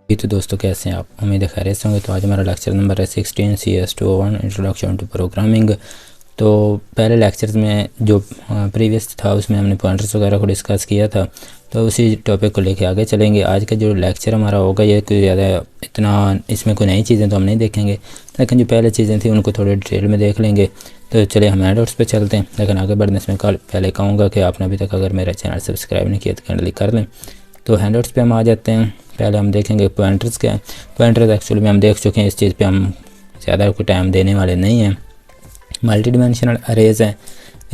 तो दोस्तों कैसे हैं आप? उम्मीद है खैरियत से होंगे। तो आज हमारा लेक्चर नंबर है 16 CS201 इंट्रोडक्शन टू प्रोग्रामिंग। तो पहले लेक्चर्स में जो प्रीवियस था उसमें हमने पॉइंटर्स वगैरह को डिस्कस किया था, तो उसी टॉपिक को लेके आगे चलेंगे। आज का जो लेक्चर हमारा होगा ये कोई ज़्यादा इतना इसमें कोई नई चीज़ें तो हम नहीं देखेंगे, लेकिन जो पहले चीज़ें थी उनको थोड़े डिटेल में देख लेंगे। तो चलिए हम हैंडआउट्स पे चलते हैं। लेकिन आगे बढ़ने से मैं पहले कहूँगा कि आपने अभी तक अगर मेरा चैनल सब्सक्राइब नहीं किया तो कैंडली कर लें। तो हैंडआउट्स पे हम आ जाते हैं। पहले हम देखेंगे पॉइंटर्स क्या है। पॉइंटर्स एक्चुअली में हम देख चुके हैं, इस चीज़ पे हम ज़्यादा कोई टाइम देने वाले नहीं हैं। मल्टी डिमेंशनल अरेज हैं,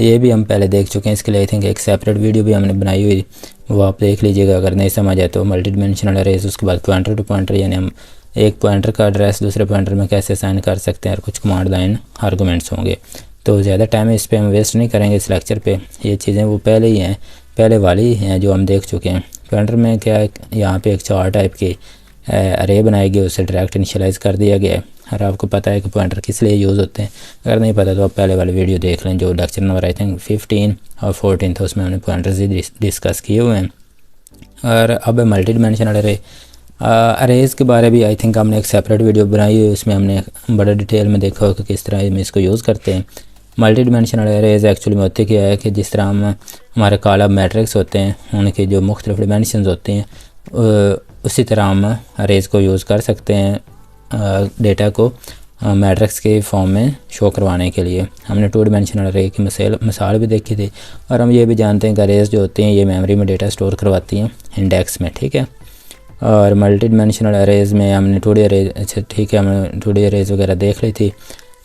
ये भी हम पहले देख चुके हैं। इसके लिए आई थिंक एक सेपरेट वीडियो भी हमने बनाई हुई, वो आप देख लीजिएगा अगर नहीं समझ आए तो। मल्टी डिमेंशनल अरेज, उसके बाद पॉइंटर टू पॉइंटर, यानी हम एक पॉइंटर का एड्रेस दूसरे पॉइंटर में कैसे असाइन कर सकते हैं और कुछ कमांड लाइन आर्गूमेंट्स होंगे। तो ज़्यादा टाइम इस पर हम वेस्ट नहीं करेंगे इस लेक्चर पे। ये चीज़ें वो पहले ही हैं, पहले वाली ही हैं जो हम देख चुके हैं। पॉइंटर में क्या है, यहाँ पे एक 4 टाइप की अरे बनाई गई, उसे डायरेक्ट इनिशियलाइज़ कर दिया गया है। और आपको पता है कि पॉइंटर किस लिए यूज़ होते हैं। अगर नहीं पता तो आप पहले वाले वीडियो देख लें, जो लेक्चर नंबर आई थिंक 15 और 14 था, उसमें हमने पॉइंटर्स ही डिस्कस किए हुए हैं। और अब मल्टी डिमेंशनल अरेज़ के बारे भी आई थिंक हमने एक सेपरेट वीडियो बनाई हुई है, उसमें हमने बड़े डिटेल में देखा हो कि किस तरह हम इसको यूज़ करते हैं। मल्टी डिमेंशनल अरेज एक्चुअली में होते क्या है कि जिस तरह हम हमारे कॉलम मैट्रिक्स होते हैं, उनके जो मुख्तलिफ डिमेंशंस होते हैं, उसी तरह हम अरेज को यूज़ कर सकते हैं डेटा को मैट्रिक्स के फॉर्म में शो करवाने के लिए। हमने 2 डिमेंशनल अरे की मिसाल भी देखी थी। और हम ये भी जानते हैं कि अरेज जो होते हैं ये मेमोरी में डेटा स्टोर करवाती हैं इंडेक्स में, ठीक है। और मल्टी डिमेंशनल अरेज में हमने 2D अरेज, अच्छा ठीक है, हमने 2D अरेज वगैरह देख ली थी।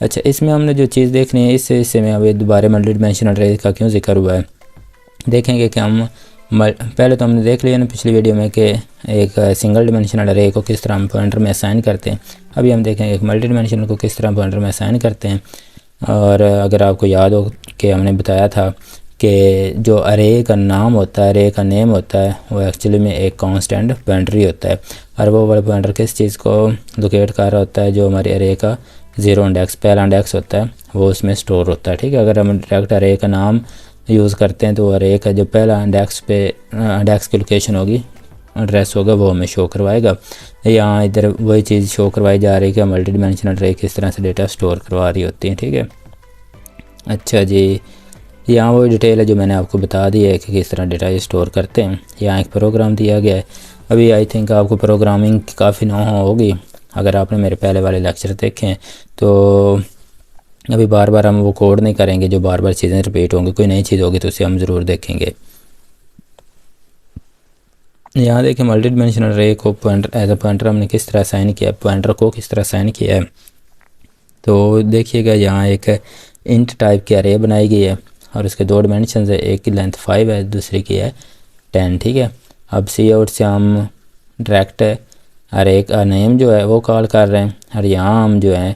अच्छा, इसमें हमने जो चीज़ देखनी है, इस हिस्से में अब दोबारा मल्टी डिमेंशनल अरे का क्यों जिक्र हुआ है देखेंगे कि हम पहले तो हमने देख लिया ना पिछली वीडियो में कि एक सिंगल डिमेंशनल अरे को किस तरह हम पॉइंटर में असाइन करते हैं। अभी हम देखेंगे एक मल्टी डिमेंशनल को किस तरह पॉइंटर में असाइन करते हैं। और अगर आपको याद हो कि हमने बताया था कि जो अरे का नाम होता है, अरे का नेम होता है, वो एक्चुअली में एक कांस्टेंट पॉइंटर ही होता है। और वो वाला पॉइंटर किस चीज़ को लोकेट कर रहा होता है, जो हमारे अरे का 0 इंडेक्स, पहला इंडेक्स होता है, वो उसमें स्टोर होता है, ठीक है। अगर हम डायरेक्ट अरे का नाम यूज़ करते हैं तो अरे का जो पहला इंडेक्स पे इंडेक्स की लोकेशन होगी, एड्रेस होगा, वो हमें शो करवाएगा। यहाँ इधर वही चीज़ शो करवाई जा रही है कि मल्टी डिमेंशनल अरे किस तरह से डेटा स्टोर करवा रही होती है, ठीक है। अच्छा जी, यहाँ वो डिटेल है जो मैंने आपको बता दी है कि किस तरह डेटा ये स्टोर करते हैं। यहाँ एक प्रोग्राम दिया गया है। अभी आई थिंक आपको प्रोग्रामिंग काफ़ी ना होगी अगर आपने मेरे पहले वाले लेक्चर देखे हैं। तो अभी बार बार हम वो कोड नहीं करेंगे जो बार बार चीज़ें रिपीट होंगी, कोई नई चीज़ होगी तो उसे हम ज़रूर देखेंगे। यहाँ देखें मल्टी डिमेंशनल अरे को पॉइंटर एज अ पॉइंटर हमने किस तरह साइन किया है, पॉइंटर को किस तरह साइन किया है। तो देखिएगा यहाँ एक इंट टाइप की अरे बनाई गई है और उसके 2 डिमेंशन है, एक की लेंथ 5 है, दूसरी की है 10, ठीक है। अब सी आउट से हम डायरेक्ट अरे का नेम जो है वो कॉल कर रहे हैं, और यहाँ हम जो है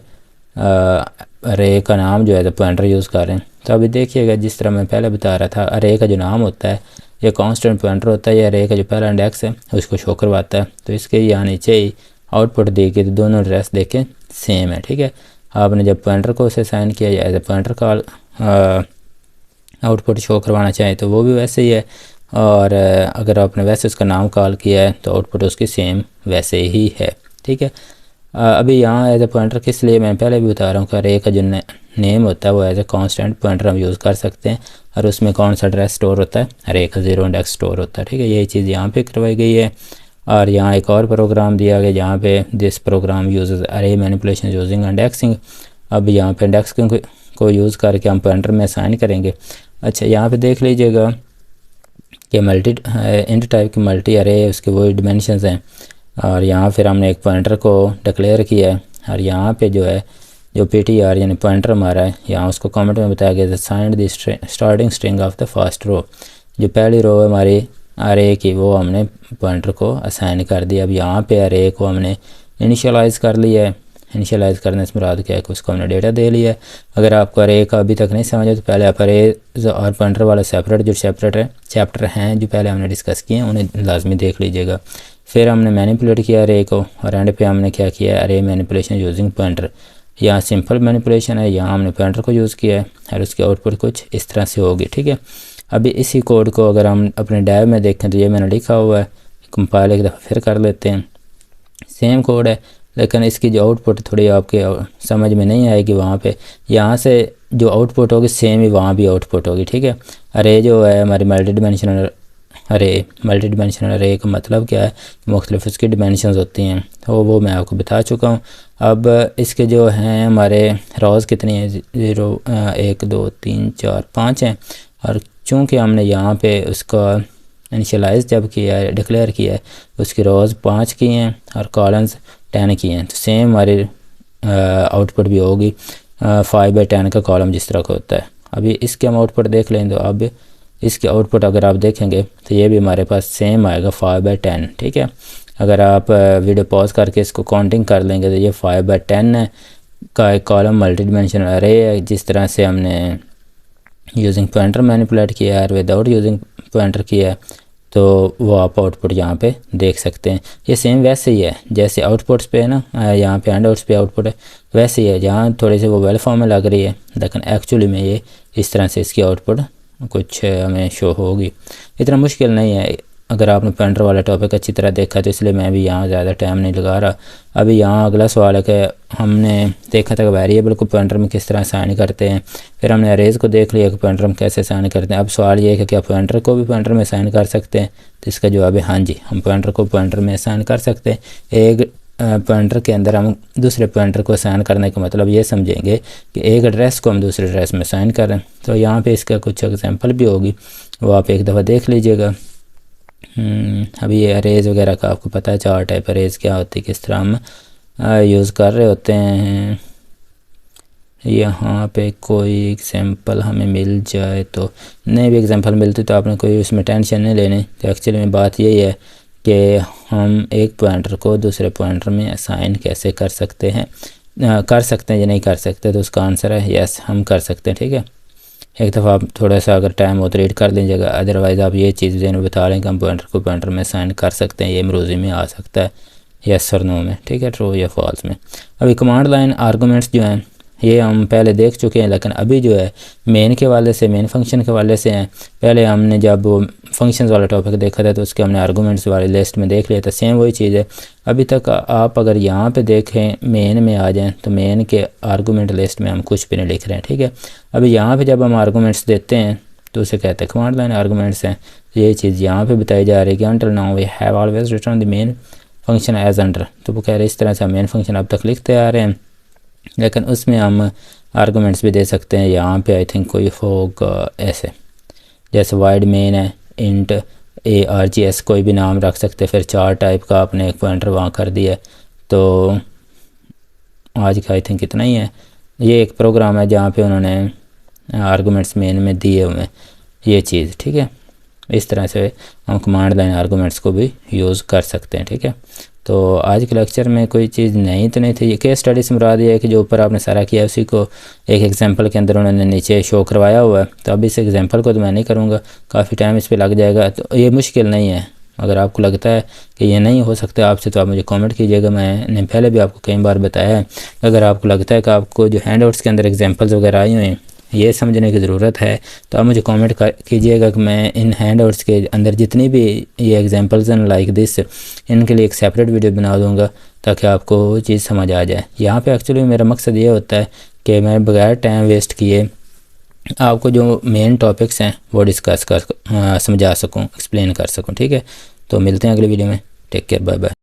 अरे का नाम जो है तो पॉइंटर यूज़ कर रहे हैं। तो अभी देखिएगा जिस तरह मैं पहले बता रहा था, अरे का जो नाम होता है ये कांस्टेंट पॉइंटर होता है, या अरे का जो पहला इंडेक्स है उसको शो करवाता है। तो इसके यहाँ नीचे ही आउटपुट देके तो दोनों एड्रेस देखें सेम है, ठीक है। आपने जब पॉइंटर को उसे साइन किया या as a pointer call output show करवाना चाहें तो वो भी वैसे ही है, और अगर आपने वैसे उसका नाम कॉल किया है तो आउटपुट उसकी सेम वैसे ही है, ठीक है। अभी यहाँ एज ए पॉइंटर किस लिए मैं पहले भी बता रहा हूँ कि अरे का जो नेम होता है वो एज ए कांस्टेंट पॉइंटर हम यूज़ कर सकते हैं, और उसमें कौन सा एड्रेस स्टोर होता है, अरे का 0 इंडेक्स स्टोर होता है, ठीक है। यही चीज़ यहाँ पे करवाई गई है। और यहाँ एक और प्रोग्राम दिया गया जहाँ पे दिस प्रोग्राम यूजेस अरे मैनिपुलेशन यूजिंग इंडेक्सिंग। अब यहाँ पे इंडेक्स को यूज़ करके हम पॉइंटर में असाइन करेंगे। अच्छा, यहाँ पे देख लीजिएगा कि मल्टी इंट टाइप की मल्टी अरे उसके वो डिमेंशंस हैं, और यहाँ फिर हमने एक पॉइंटर को डिक्लेयर किया है। और यहाँ पे जो है जो PTR यानी पॉइंटर हमारा है, यहाँ उसको कमेंट में बताया गया signed the starting string of the first row, जो पहली रो है हमारी अरे की वो हमने पॉइंटर को असाइन कर दिया। अब यहाँ पे अरे को हमने इनिशियलाइज़ कर लिया है। इनिशियलाइज़ करने से मुराद क्या है कि उसको हमने डेटा दे लिया है। अगर आपको अरे का अभी तक नहीं समझा तो पहले आप अरे और पॉइंटर वाला सेपरेट जो चैप्टर हैं जो पहले हमने डिस्कस किए हैं उन्हें लाजमी देख लीजिएगा। फिर हमने मैनिपुलेट किया अरे को, और एंड पे हमने क्या किया, अरे मैनिपुलेशन यूजिंग पॉइंटर। यहाँ सिंपल मैनिपुलेशन है, यहाँ हमने पॉइंटर को यूज़ किया है और उसकी आउटपुट कुछ इस तरह से होगी, ठीक है। अभी इसी कोड को अगर हम अपने डैब में देखें तो ये मैंने लिखा हुआ है, कंपाइल एक दफ़ा फिर कर लेते हैं। सेम कोड है, लेकिन इसकी जो आउटपुट थोड़ी आपके समझ में नहीं आएगी वहाँ पे। यहाँ से जो आउटपुट होगी सेम ही वहाँ भी आउटपुट होगी, ठीक है। अरे जो है हमारी मल्टी डिमेंशनल अरे का मतलब क्या है, मुख्तलिफ उसकी डिमेंशंस होती हैं, तो वो मैं आपको बता चुका हूँ। अब इसके जो हैं हमारे रोज़ कितनी है, 0 1 2 3 4 5 हैं, और चूँकि हमने यहाँ पे उसका इनिशियलाइज जब किया है, डिक्लेयर किया है, उसकी रोज़ 5 की हैं और कॉलम्स 10 की हैं, तो सेम हमारी आउटपुट भी होगी 5/10 का कॉलम जिस तरह का होता है। अभी इसके हम आउटपुट देख लें, तो अब इसके आउटपुट अगर आप देखेंगे तो ये भी हमारे पास सेम आएगा 5/10, ठीक है। अगर आप वीडियो पॉज करके इसको काउंटिंग कर लेंगे तो ये 5/10 का एक कॉलम मल्टी डिमेंशनल अरे है, जिस तरह से हमने यूजिंग पॉइंटर मैनिपुलेट किया है और विदाउट यूजिंग पॉइंटर किया है, तो वो आप आउटपुट यहाँ पे देख सकते हैं। ये सेम वैसे ही है जैसे आउटपुट्स पे है ना, यहाँ पे हैंड आउट्स पे आउटपुट है, वैसे ही है। जहाँ थोड़े से वो वेल फॉर्म में लग रही है, लेकिन एक्चुअली में ये इस तरह से इसकी आउटपुट कुछ हमें शो होगी। इतना मुश्किल नहीं है। अगर आपने पॉइंटर वाला टॉपिक अच्छी तरह देखा तो इसलिए मैं भी यहाँ ज़्यादा टाइम नहीं लगा रहा। अभी यहाँ अगला सवाल है कि हमने देखा था कि वेरिएबल को पॉइंटर में किस तरह असाइन करते हैं, फिर हमने अरेज को देख लिया कि पॉइंटर में कैसे असाइन करते हैं। अब सवाल ये है कि क्या पॉइंटर को भी पॉइंटर में असाइन कर सकते हैं, तो इसका जवाब है हाँ जी, हम पॉइंटर को पॉइंटर में असाइन कर सकते हैं। एक पॉइंटर के अंदर हम दूसरे पॉइंटर को असाइन करने का मतलब ये समझेंगे कि एक एड्रेस को हम दूसरे एड्रेस में असाइन करें। तो यहाँ पे इसका कुछ एग्जांपल भी होगी, वो आप एक दफ़ा देख लीजिएगा। अभी ये अरेज वगैरह का आपको पता है, 4 टाइप अरेज क्या होती है, किस तरह हम यूज़ कर रहे होते हैं। यहाँ पे कोई एग्जांपल हमें मिल जाए तो, नहीं भी एग्जांपल मिलती तो आपने कोई उसमें टेंशन नहीं लेनी। तो एक्चुअली में बात यही है कि हम एक पॉइंटर को दूसरे पॉइंटर में असाइन कैसे कर सकते हैं, या नहीं कर सकते, तो उसका आंसर है यस, हम कर सकते हैं, ठीक है। एक दफ़ा आप थोड़ा सा अगर टाइम हो तो रीड कर लीजिएगा, अदरवाइज़ आप ये चीज़ जो बता रहे हैं कि हम पॉइंटर को पॉइंटर में असाइन कर सकते हैं, ये मरूज़ी में आ सकता है यस और नो में, ठीक है, ट्रू या फॉल्स में। अभी कमांड लाइन आर्गूमेंट्स जो हैं ये हम पहले देख चुके हैं, लेकिन अभी जो है मेन के वाले से, मेन फंक्शन के वाले से हैं। पहले हमने जब वो फंक्शंस वाला टॉपिक देखा था तो उसके हमने आर्गूमेंट्स वाली लिस्ट में देख लिया था, सेम वही चीज़ है। अभी तक आप अगर यहाँ पे देखें मेन में आ जाएं तो मेन के आर्गूमेंट लिस्ट में हम कुछ भी नहीं लिख रहे हैं, ठीक है। अभी यहाँ पे जब हम आर्गूमेंट्स देते हैं तो उसे कहते हैं कमांड लाइन आर्गूमेंट्स हैं। ये चीज़ यहाँ पे बताई जा रही है कि until now we have always return the main function as under. तो वो कह रहे हैं इस तरह से हम मेन फंक्शन अब तक लिखते आ रहे हैं, लेकिन उसमें हम आर्गूमेंट्स भी दे सकते हैं। यहाँ पे आई थिंक कोई होगा ऐसे, जैसे वाइड मेन है, इंट ARGS कोई भी नाम रख सकते हैं, फिर 4 टाइप का आपने एक पॉइंटर वहाँ कर दिया। तो आज का आई थिंक इतना ही है। ये एक प्रोग्राम है जहाँ पे उन्होंने आर्गूमेंट्स मेन में दिए हुए हैं ये चीज़, ठीक है। इस तरह से हम कमांड लाइन आर्गूमेंट्स को भी यूज़ कर सकते हैं, ठीक है। तो आज के लेक्चर में कोई चीज़ नहीं तो नहीं थी। ये केस स्टडी से मुराद ये है कि जो ऊपर आपने सारा किया उसी को एक एग्जांपल के अंदर उन्होंने नीचे शो करवाया हुआ है। तो अब इस एग्जांपल को तो मैं नहीं करूँगा, काफ़ी टाइम इस पर लग जाएगा। तो ये मुश्किल नहीं है। अगर आपको लगता है कि ये नहीं हो सकता आपसे तो आप मुझे कमेंट कीजिएगा। मैंने पहले भी आपको कई बार बताया है, अगर आपको लगता है कि आपको जो हैंड आउट्स के अंदर एग्जाम्पल्स वगैरह आई हुई हैं ये समझने की ज़रूरत है तो आप मुझे कमेंट कीजिएगा कि मैं इन हैंड आउट्स के अंदर जितनी भी ये एग्जांपल्स हैं लाइक दिस, इनके लिए एक सेपरेट वीडियो बना दूंगा ताकि आपको वो चीज़ समझ आ जाए। यहाँ पे एक्चुअली मेरा मकसद ये होता है कि मैं बगैर टाइम वेस्ट किए आपको जो मेन टॉपिक्स हैं वो डिस्कस कर समझा सकूँ, एक्सप्लेन कर सकूँ, ठीक है। तो मिलते हैं अगली वीडियो में। Take care, bye bye.